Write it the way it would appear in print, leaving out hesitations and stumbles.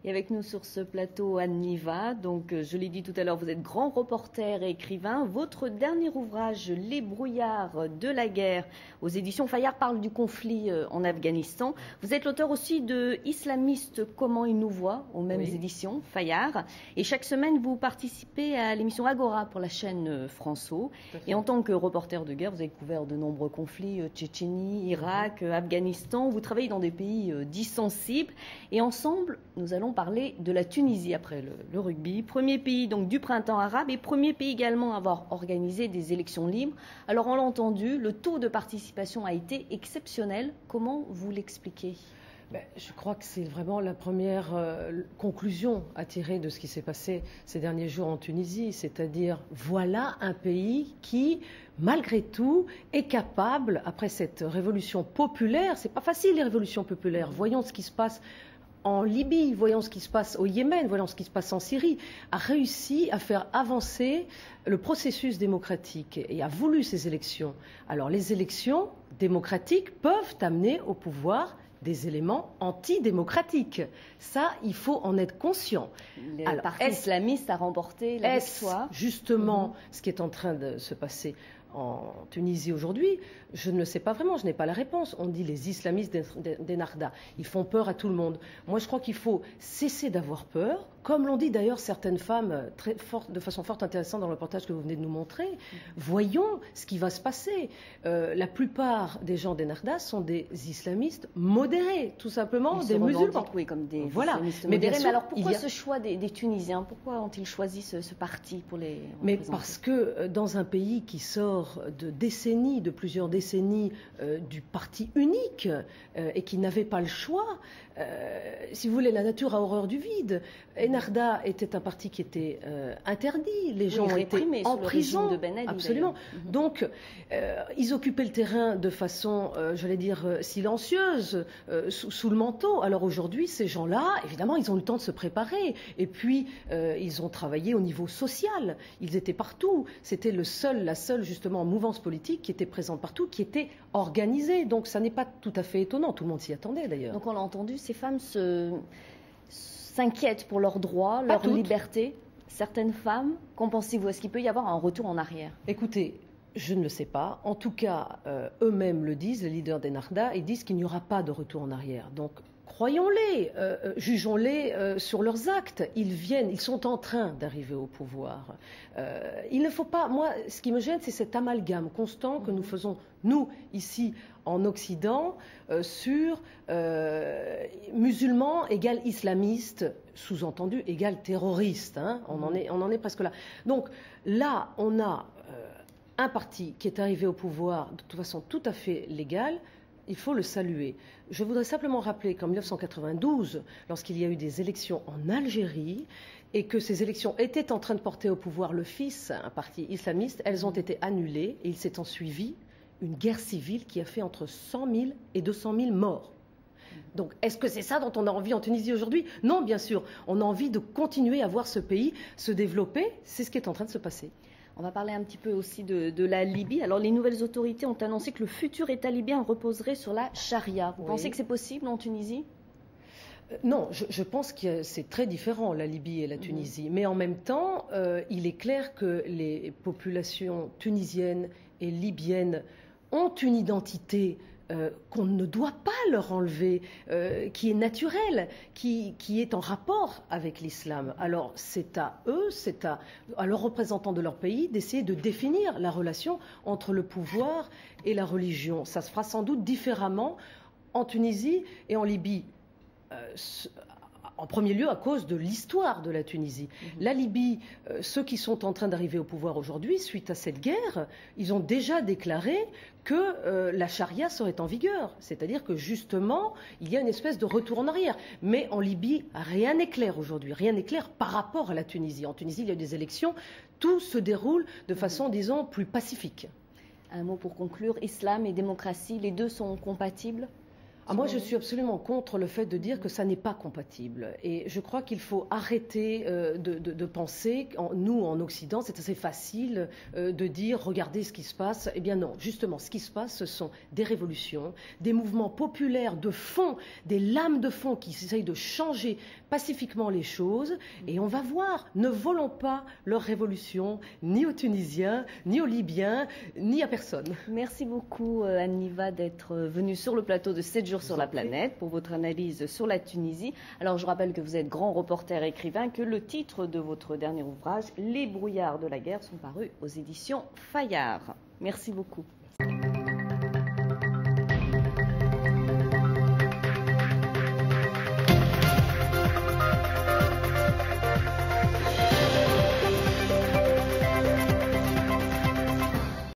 Et avec nous sur ce plateau, Anne Niva. Donc, je l'ai dit tout à l'heure, vous êtes grand reporter et écrivain. Votre dernier ouvrage, Les brouillards de la guerre, aux éditions Fayard, parle du conflit en Afghanistan. Vous êtes l'auteur aussi de Islamistes, comment ils nous voient, aux mêmes éditions Fayard. Et chaque semaine, vous participez à l'émission Agora pour la chaîne France-O. Et en tant que reporter de guerre, vous avez couvert de nombreux conflits, Tchétchénie, Irak, Afghanistan. Vous travaillez dans des pays dits sensibles. Et ensemble, nous allons parler de la Tunisie après le rugby. Premier pays donc du printemps arabe et premier pays également à avoir organisé des élections libres. Alors on l'a entendu, le taux de participation a été exceptionnel. Comment vous l'expliquez ? Je crois que c'est vraiment la première conclusion à tirer de ce qui s'est passé ces derniers jours en Tunisie, c'est-à-dire voilà un pays qui, malgré tout, est capable, après cette révolution populaire, c'est pas facile les révolutions populaires, voyons ce qui se passe en Libye, voyons ce qui se passe au Yémen, voyons ce qui se passe en Syrie, a réussi à faire avancer le processus démocratique et a voulu ces élections. Alors les élections démocratiques peuvent amener au pouvoir des éléments antidémocratiques. Ça, il faut en être conscient. Le parti islamiste a remporté la victoire. Justement, ce qui est en train de se passer en Tunisie aujourd'hui, je ne le sais pas vraiment, je n'ai pas la réponse. On dit les islamistes d'Ennahda, ils font peur à tout le monde. Moi, je crois qu'il faut cesser d'avoir peur, comme l'ont dit d'ailleurs certaines femmes de façon fort intéressante dans le reportage que vous venez de nous montrer. Voyons ce qui va se passer. La plupart des gens d'Ennahda sont des islamistes modérés, tout simplement, des musulmans. Oui, comme des islamistes mais modérés. Mais alors pourquoi ce choix des Tunisiens? Pourquoi ont-ils choisi ce parti pour les représenter? Mais parce que dans un pays qui sort de décennies, de plusieurs décennies du parti unique et qui n'avait pas le choix, si vous voulez, la nature a horreur du vide. Ennahda était un parti qui était interdit, les gens étaient en prison, de Ben Ali, absolument. Donc, ils occupaient le terrain de façon, j'allais dire, silencieuse, sous le manteau. Alors aujourd'hui, ces gens-là, évidemment, ils ont eu le temps de se préparer. Et puis, ils ont travaillé au niveau social. Ils étaient partout. C'était la seule, justement, mouvance politique qui était présente partout, qui était organisée. Donc, ça n'est pas tout à fait étonnant. Tout le monde s'y attendait, d'ailleurs. Donc, on l'a entendu, ces femmes s'inquiètent pour leurs droits, leur liberté. Certaines femmes, qu'en pensez-vous? Est-ce qu'il peut y avoir un retour en arrière? Écoutez, je ne le sais pas. En tout cas, eux-mêmes le disent, les leaders d'Ennahda, ils disent qu'il n'y aura pas de retour en arrière. Donc, croyons-les, jugeons-les sur leurs actes. Ils sont en train d'arriver au pouvoir. Il ne faut pas, moi, ce qui me gêne, c'est cet amalgame constant que nous faisons, nous, ici, en Occident, sur musulmans égale islamistes, sous-entendu égale terroristes. Hein, on en est presque là. Donc là, on a un parti qui est arrivé au pouvoir de toute façon tout à fait légale. Il faut le saluer. Je voudrais simplement rappeler qu'en 1992, lorsqu'il y a eu des élections en Algérie et que ces élections étaient en train de porter au pouvoir le fils, un parti islamiste, elles ont été annulées et il s'est ensuivi une guerre civile qui a fait entre 100 000 et 200 000 morts. Donc, est-ce que c'est ça dont on a envie en Tunisie aujourd'hui? Non, bien sûr. On a envie de continuer à voir ce pays se développer. C'est ce qui est en train de se passer. On va parler un petit peu aussi de la Libye. Alors, les nouvelles autorités ont annoncé que le futur État libyen reposerait sur la charia. Vous pensez que c'est possible en Tunisie? Non, je pense que c'est très différent, la Libye et la Tunisie. Mais en même temps, il est clair que les populations tunisiennes et libyennes ont une identité qu'on ne doit pas leur enlever, qui est naturelle, qui est en rapport avec l'islam. Alors c'est à eux, c'est à leurs représentants de leur pays d'essayer de définir la relation entre le pouvoir et la religion. Ça se fera sans doute différemment en Tunisie et en Libye. En premier lieu à cause de l'histoire de la Tunisie. La Libye, ceux qui sont en train d'arriver au pouvoir aujourd'hui, suite à cette guerre, ils ont déjà déclaré que la charia serait en vigueur. C'est-à-dire que justement, il y a une espèce de retour en arrière. Mais en Libye, rien n'est clair aujourd'hui. Rien n'est clair par rapport à la Tunisie. En Tunisie, il y a eu des élections. Tout se déroule de façon, disons, plus pacifique. Un mot pour conclure. Islam et démocratie, les deux sont compatibles ? Moi, je suis absolument contre le fait de dire que ça n'est pas compatible. Et je crois qu'il faut arrêter de penser, nous en Occident, c'est assez facile de dire regardez ce qui se passe. Eh bien non, justement, ce qui se passe, ce sont des révolutions, des mouvements populaires de fond, des lames de fond qui essayent de changer pacifiquement les choses. Et on va voir, ne volons pas leur révolution, ni aux Tunisiens, ni aux Libyens, ni à personne. Merci beaucoup Anne Niva d'être venue sur le plateau de 7 jours sur la planète pour votre analyse sur la Tunisie. Alors je rappelle que vous êtes grand reporter écrivain, que le titre de votre dernier ouvrage, Les brouillards de la guerre, sont parus aux éditions Fayard. Merci beaucoup.